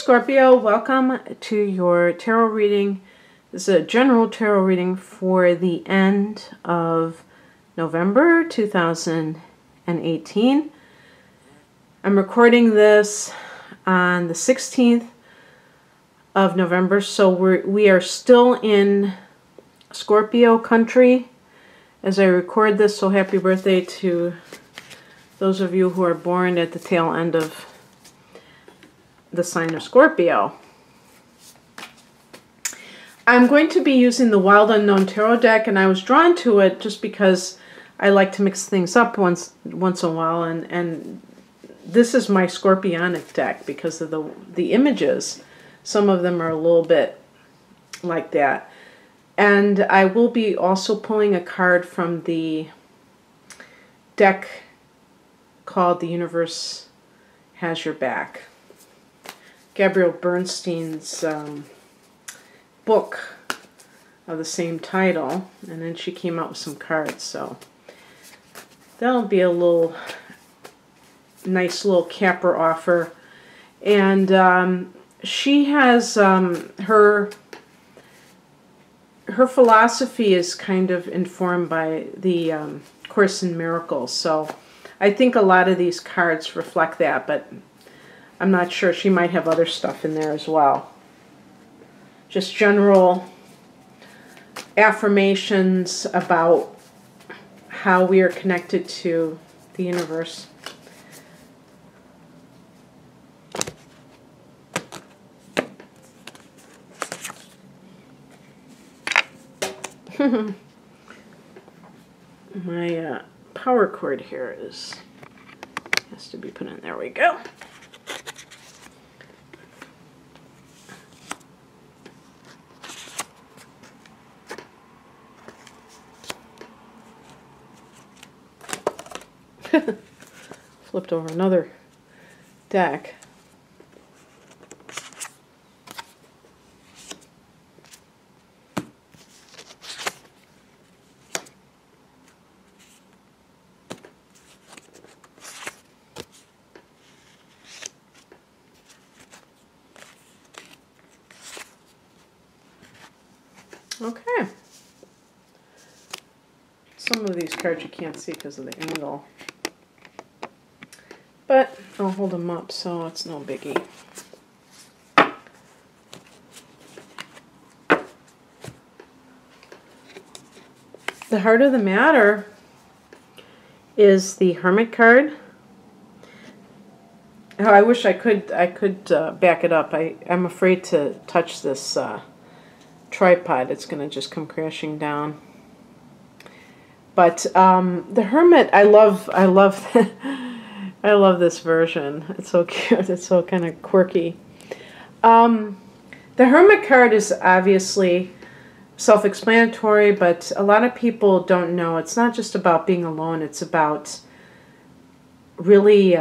Scorpio, welcome to your tarot reading. This is a general tarot reading for the end of November 2018. I'm recording this on the 16th of November, so we are still in Scorpio country as I record this, so happy birthday to those of you who are born at the tail end of the sign of Scorpio. I'm going to be using the Wild Unknown Tarot deck, and I was drawn to it just because I like to mix things up once in a while, and this is my Scorpionic deck because of the images. Some of them are a little bit like that. And I will be also pulling a card from the deck called The Universe Has Your Back. Gabrielle Bernstein's book of the same title, and then she came out with some cards, so that'll be a little nice little capper offer. And she has her philosophy is kind of informed by the Course in Miracles, so I think a lot of these cards reflect that, but I'm not sure. She might have other stuff in there as well. Just general affirmations about how we are connected to the universe. My power cord here has to be put in. There we go. Flipped over another deck. Okay. Some of these cards you can't see because of the angle. But I'll hold them up, so it's no biggie. The heart of the matter is the Hermit card. Oh, I wish I could back it up. I'm afraid to touch this tripod. It's going to just come crashing down. But the Hermit, I love I love this version. It's so cute. It's so kind of quirky. The Hermit card is obviously self-explanatory, but a lot of people don't know. It's not just about being alone. It's about really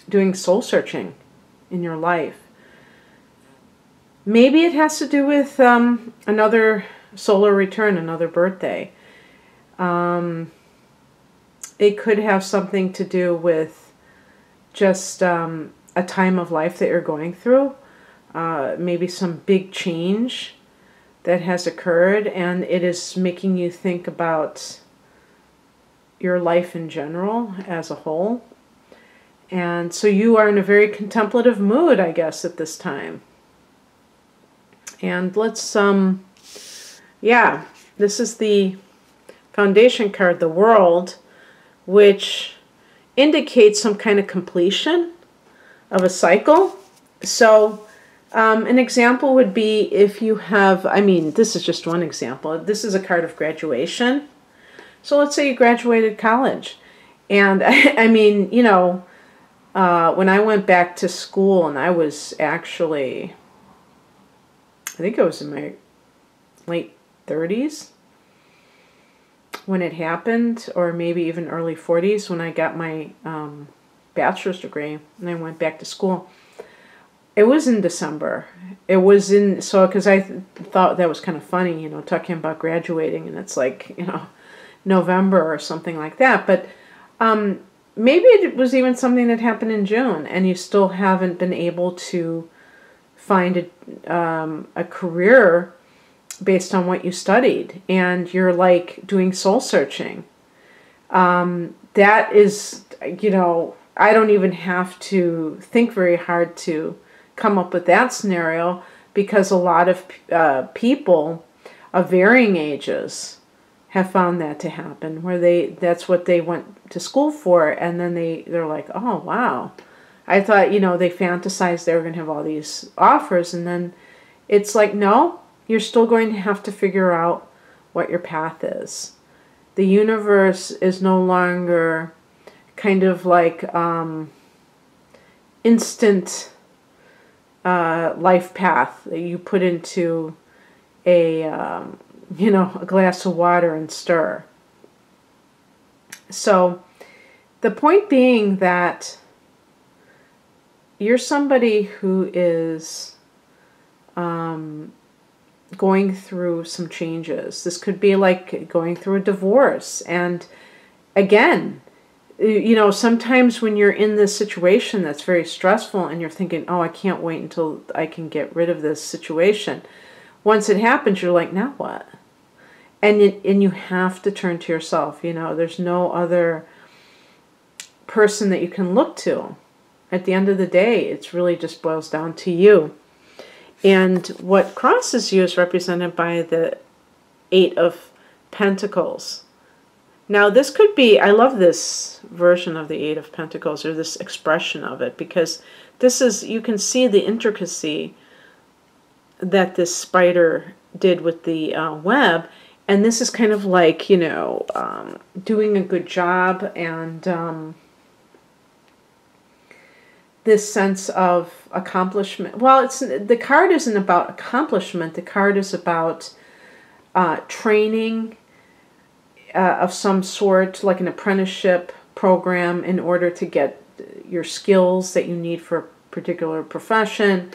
doing soul searching in your life. Maybe it has to do with another solar return, another birthday. It could have something to do with just a time of life that you're going through. Maybe some big change that has occurred, and it is making you think about your life in general as a whole. And so you are in a very contemplative mood, I guess, at this time. And let's, yeah, this is the Foundation card, the World, which indicates some kind of completion of a cycle. So an example would be if you have, I mean, this is just one example. This is a card of graduation. So let's say you graduated college. And I mean, you know, when I went back to school, and I was actually, I think I was in my late 30s when it happened, or maybe even early 40s when I got my bachelor's degree and I went back to school. It was in December. It was in, so, because I thought that was kind of funny, you know, talking about graduating, and it's like, you know, November or something like that. But maybe it was even something that happened in June and you still haven't been able to find a career based on what you studied, and you're like doing soul searching. That is, you know, I don't even have to think very hard to come up with that scenario, because a lot of people of varying ages have found that to happen, where that's what they went to school for, and then they're like, oh wow, I thought, you know, they fantasized they were going to have all these offers, and then it's like, no, you're still going to have to figure out what your path is. The universe is no longer kind of like instant life path that you put into a you know, a glass of water and stir. So the point being that you're somebody who is going through some changes. This could be like going through a divorce. And again, you know, sometimes when you're in this situation that's very stressful and you're thinking, oh, I can't wait until I can get rid of this situation. Once it happens, you're like, now what? And you have to turn to yourself. You know, there's no other person that you can look to. At the end of the day, it really just boils down to you. And what crosses you is represented by the 8 of Pentacles. Now, this could be, I love this version of the 8 of Pentacles, or this expression of it, because this is, you can see the intricacy that this spider did with the web. And this is kind of like, you know, doing a good job, and this sense of accomplishment. Well, the card isn't about accomplishment. The card is about training of some sort, like an apprenticeship program, in order to get your skills that you need for a particular profession.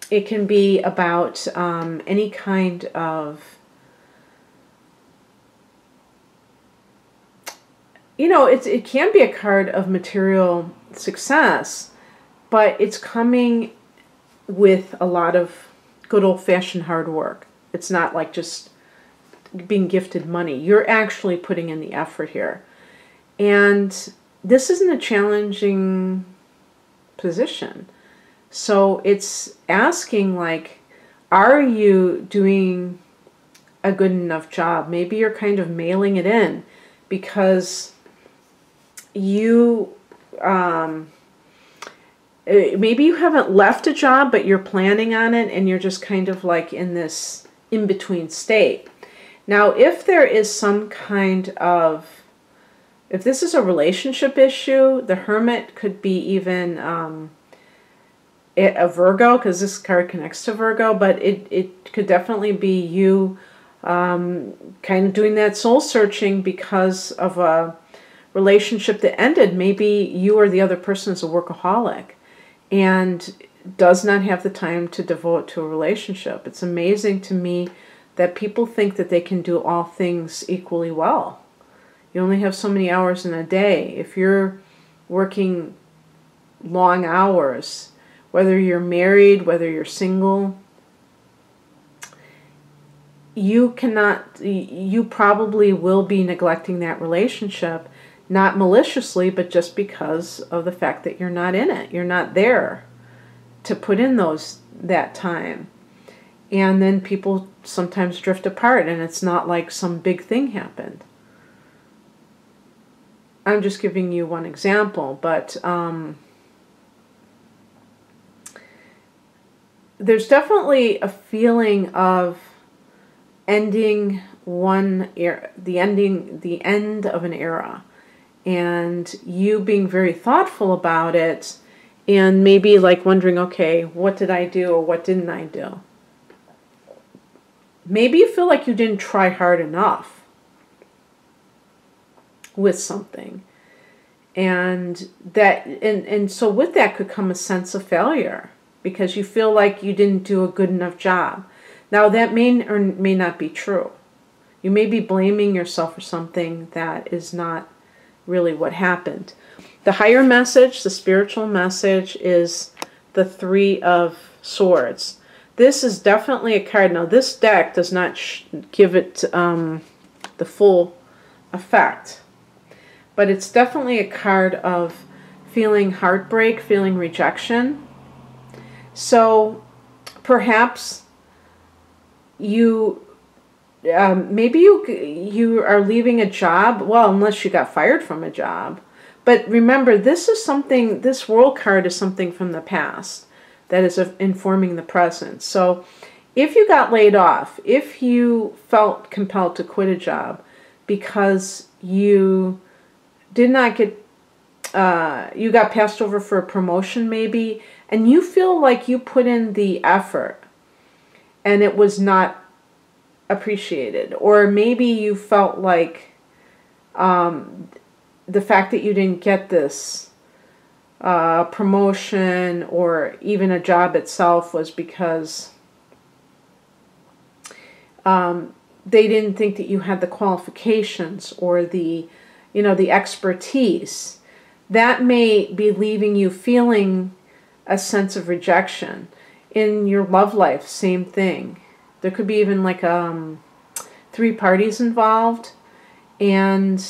It can be about any kind of, you know, it can be a card of material success, but it's coming with a lot of good old-fashioned hard work. It's not like just being gifted money. You're actually putting in the effort here. And this isn't a challenging position. So it's asking, like, are you doing a good enough job? Maybe you're kind of mailing it in because you, maybe you haven't left a job, but you're planning on it, and you're just kind of like in this in-between state. Now, if there is some kind of, if this is a relationship issue, the Hermit could be even a Virgo, because this card connects to Virgo, but it could definitely be you kind of doing that soul searching because of a relationship that ended. Maybe you or the other person is a workaholic and does not have the time to devote to a relationship. It's amazing to me that people think that they can do all things equally well. You only have so many hours in a day. If you're working long hours, whether you're married, whether you're single, you probably will be neglecting that relationship, not maliciously, but just because of the fact that you're not in it. You're not there to put in that time. And then people sometimes drift apart, and it's not like some big thing happened. I'm just giving you one example, but there's definitely a feeling of ending one era, the end of an era, and you being very thoughtful about it, and maybe like wondering, okay, what did I do or what didn't I do? Maybe you feel like you didn't try hard enough with something. And so with that could come a sense of failure, because you feel like you didn't do a good enough job. Now that may or may not be true. You may be blaming yourself for something that is not really what happened. The higher message, the spiritual message, is the Three of Swords. This is definitely a card. Now, this deck does not give it the full effect, but it's definitely a card of feeling heartbreak, feeling rejection. So perhaps you, maybe you are leaving a job, well, unless you got fired from a job. But remember, this is something, this World card is something from the past that is informing the present. So if you got laid off, if you felt compelled to quit a job because you did not get, you got passed over for a promotion maybe, and you feel like you put in the effort and it was not appreciated, or maybe you felt like the fact that you didn't get this promotion or even a job itself was because they didn't think that you had the qualifications or the, you know, the expertise. That may be leaving you feeling a sense of rejection. In your love life, same thing. There could be even like 3 parties involved, and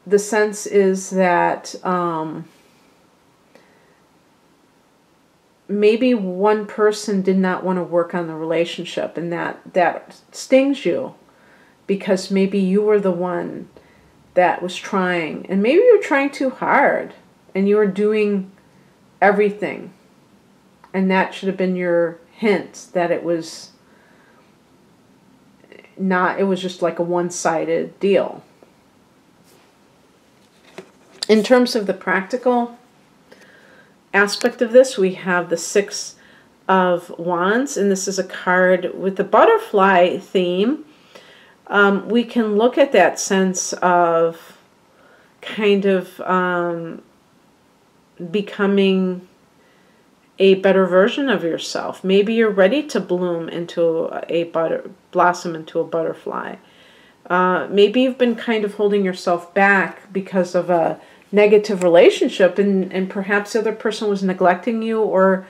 the sense is that maybe one person did not want to work on the relationship, and that stings you because maybe you were the one that was trying, and maybe you were trying too hard and you were doing everything, and that should have been your hint that it was not, it was just like a one-sided deal. In terms of the practical aspect of this, we have the Six of Wands, and this is a card with the butterfly theme. We can look at that sense of kind of becoming a better version of yourself. Maybe you're ready to bloom into blossom into a butterfly. Maybe you've been kind of holding yourself back because of a negative relationship, and perhaps the other person was neglecting you or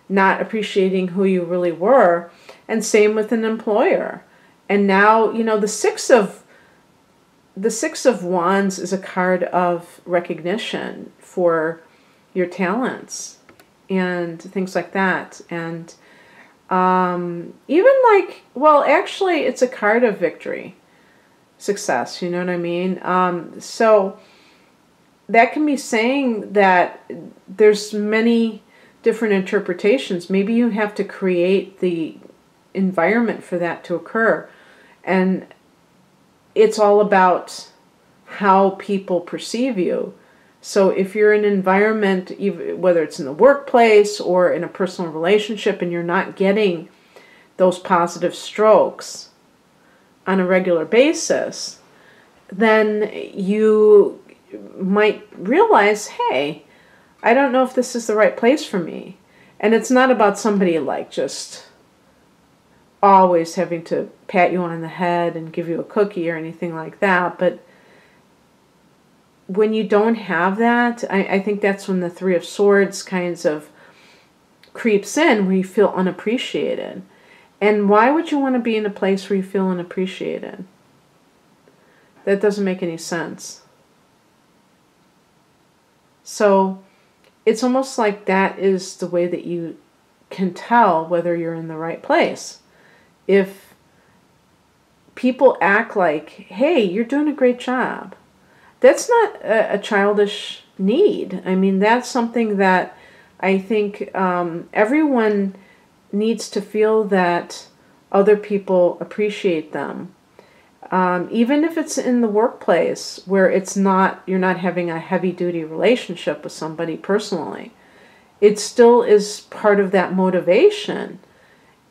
not appreciating who you really were. And same with an employer. And now, you know, the Six of Wands is a card of recognition for your talents and things like that. And even like, well, actually, it's a card of victory, success, you know what I mean? So that can be saying that there's many different interpretations. Maybe you have to create the environment for that to occur. And it's all about how people perceive you. So if you're in an environment, whether it's in the workplace or in a personal relationship, and you're not getting those positive strokes on a regular basis, then you might realize, hey, I don't know if this is the right place for me. And it's not about somebody like just always having to pat you on the head and give you a cookie or anything like that. But when you don't have that, I think that's when the Three of Swords kinds of creeps in, where you feel unappreciated. And why would you want to be in a place where you feel unappreciated? That doesn't make any sense. So it's almost like that is the way that you can tell whether you're in the right place. If people act like, hey, you're doing a great job, that's not a childish need. I mean, that's something that I think everyone needs to feel, that other people appreciate them. Even if it's in the workplace where it's not, you're not having a heavy-duty relationship with somebody personally, it still is part of that motivation.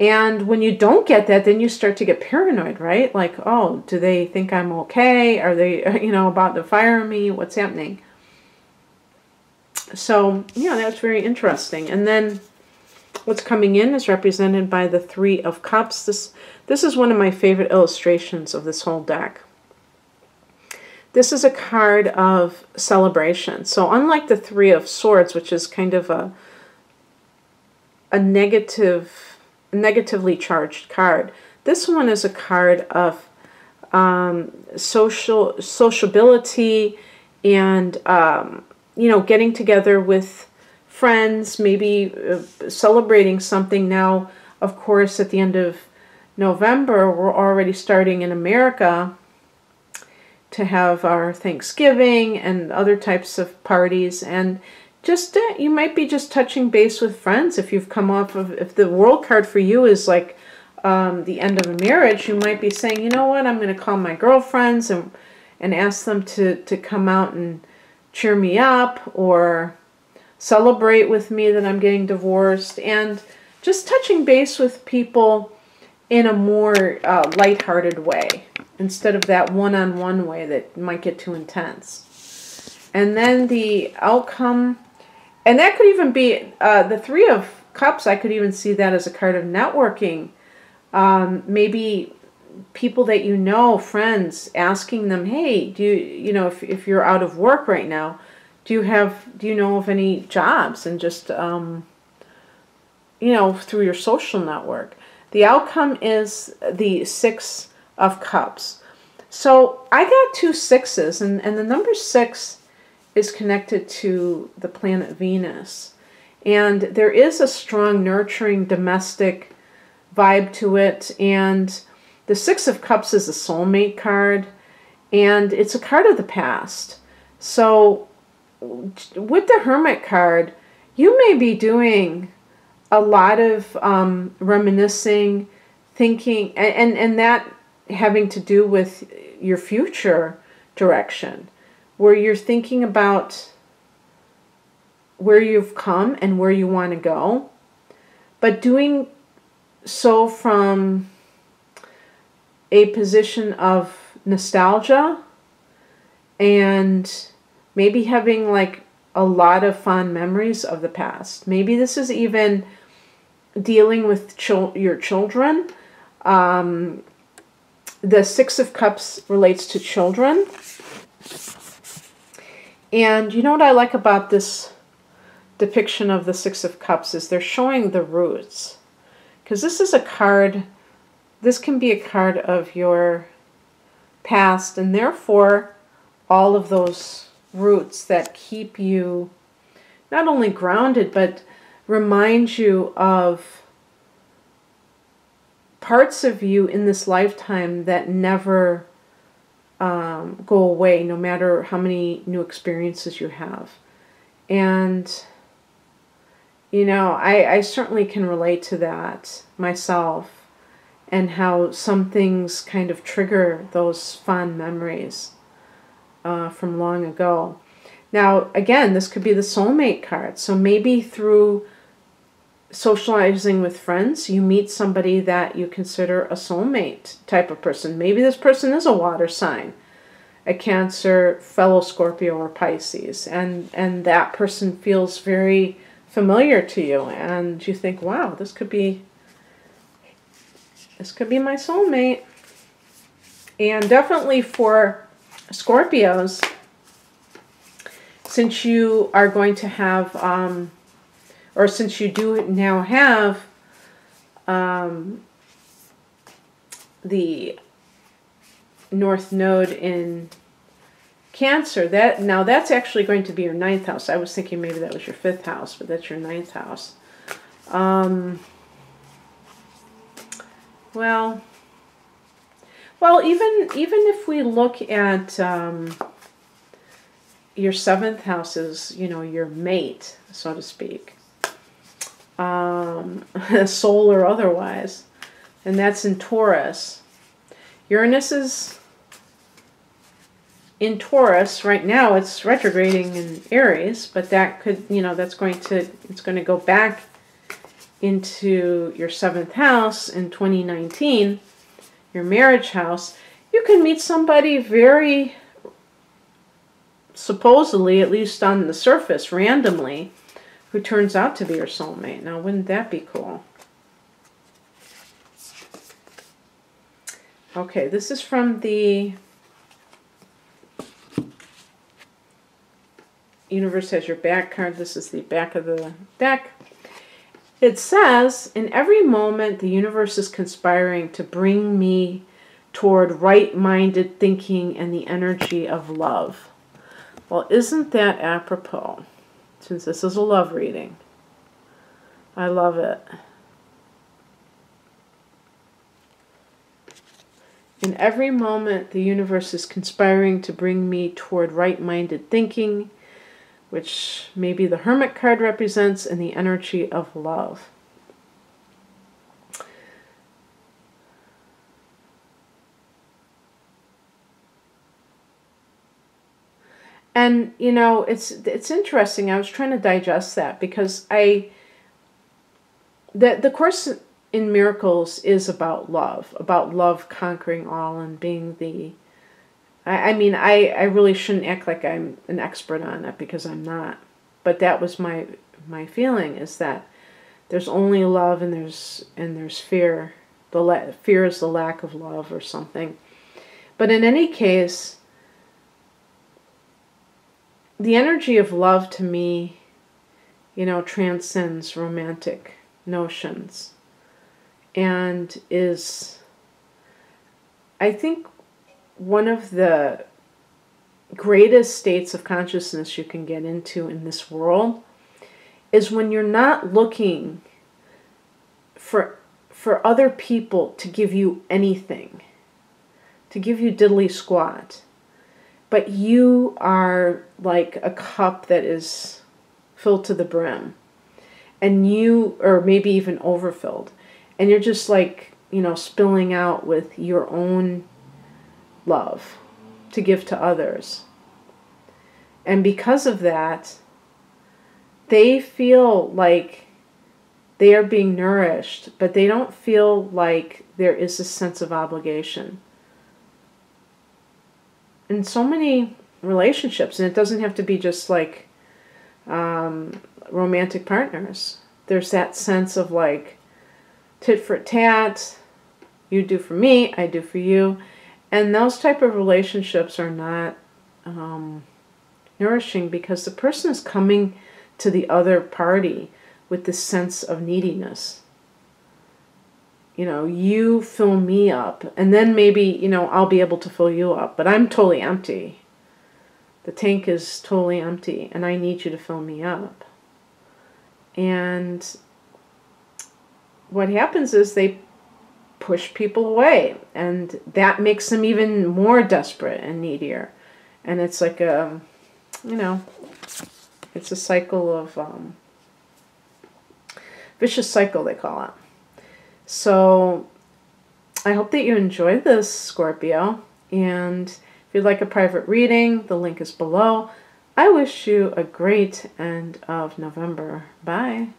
And when you don't get that, then you start to get paranoid, right? Like, oh, do they think I'm okay? Are they, you know, about to fire me? What's happening? So, yeah, that's very interesting. And then what's coming in is represented by the Three of Cups. This is one of my favorite illustrations of this whole deck. This is a card of celebration. So unlike the Three of Swords, which is kind of a negatively charged card, this one is a card of sociability and, getting together with friends, maybe celebrating something. Now, of course, at the end of November, we're already starting in America to have our Thanksgiving and other types of parties. And just, you might be just touching base with friends. If you've come off of, if the World card for you is like the end of a marriage, you might be saying, you know what, I'm going to call my girlfriends and ask them to come out and cheer me up or celebrate with me that I'm getting divorced, and just touching base with people in a more lighthearted way instead of that one-on-one way that might get too intense. And then the outcome, and that could even be the Three of Cups. I could even see that as a card of networking. Maybe people that you know, friends, asking them, hey, do you know, if you're out of work right now, do you know of any jobs? And just, through your social network. The outcome is the Six of Cups. So I got 2 sixes, and the number 6 is connected to the planet Venus. And there is a strong, nurturing, domestic vibe to it. And the Six of Cups is a soulmate card, and it's a card of the past. So with the Hermit card, you may be doing a lot of reminiscing, thinking, and that having to do with your future direction, where you're thinking about where you've come and where you want to go, but doing so from a position of nostalgia and maybe having like a lot of fond memories of the past. Maybe this is even dealing with your children. The Six of Cups relates to children. And you know what I like about this depiction of the Six of Cups is they're showing the roots. Because this is a card, this can be a card of your past, and therefore all of those roots that keep you not only grounded, but remind you of parts of you in this lifetime that never go away, no matter how many new experiences you have. And, I certainly can relate to that myself, and how some things kind of trigger those fond memories from long ago. Now, again, this could be the soulmate card. So maybe through socializing with friends, you meet somebody that you consider a soulmate type of person. Maybe this person is a water sign, a Cancer, fellow Scorpio, or Pisces, and that person feels very familiar to you, and you think, wow, this could be my soulmate. And definitely for Scorpios, since you are going to have, or since you do now have the North Node in Cancer, that's actually going to be your 9th house. I was thinking maybe that was your 5th house, but that's your 9th house. Well, even if we look at your 7th house is, your mate, so to speak, soul or otherwise, and that's in Taurus. Uranus is in Taurus right now. It's retrograding in Aries, but that could, it's going to go back into your 7th house in 2019, your marriage house. You can meet somebody very, supposedly, at least on the surface, randomly, who turns out to be your soulmate. Now, wouldn't that be cool? Okay, this is from the universe has your back card. This is the back of the deck. It says, in every moment, the universe is conspiring to bring me toward right-minded thinking and the energy of love. Well, isn't that apropos? Since this is a love reading. I love it. In every moment, the universe is conspiring to bring me toward right-minded thinking, which maybe the Hermit card represents, and the energy of love. And, you know, it's interesting. I was trying to digest that because the Course in Miracles is about love conquering all and being the... I mean, I really shouldn't act like I'm an expert on it because I'm not. But that was my feeling, is that there's only love and there's fear. Fear is the lack of love or something. But in any case, the energy of love to me, you know, transcends romantic notions and is, I think, one of the greatest states of consciousness you can get into in this world is when you're not looking for other people to give you anything, to give you diddly squat, but you are like a cup that is filled to the brim, and you, or maybe even overfilled, and you're just like, you know, spilling out with your own love to give to others. And because of that, they feel like they are being nourished, but they don't feel like there is a sense of obligation. In so many relationships, and it doesn't have to be just like romantic partners, there's that sense of like tit for tat, you do for me, I do for you. And those type of relationships are not nourishing because the person is coming to the other party with this sense of neediness. You know, you fill me up, and then maybe, you know, I'll be able to fill you up, but I'm totally empty. The tank is totally empty, and I need you to fill me up. And what happens is they push people away, and that makes them even more desperate and needier. And it's like a, you know, it's a cycle of, vicious cycle, they call it. So I hope that you enjoy this, Scorpio. And if you'd like a private reading, the link is below. I wish you a great end of November. Bye.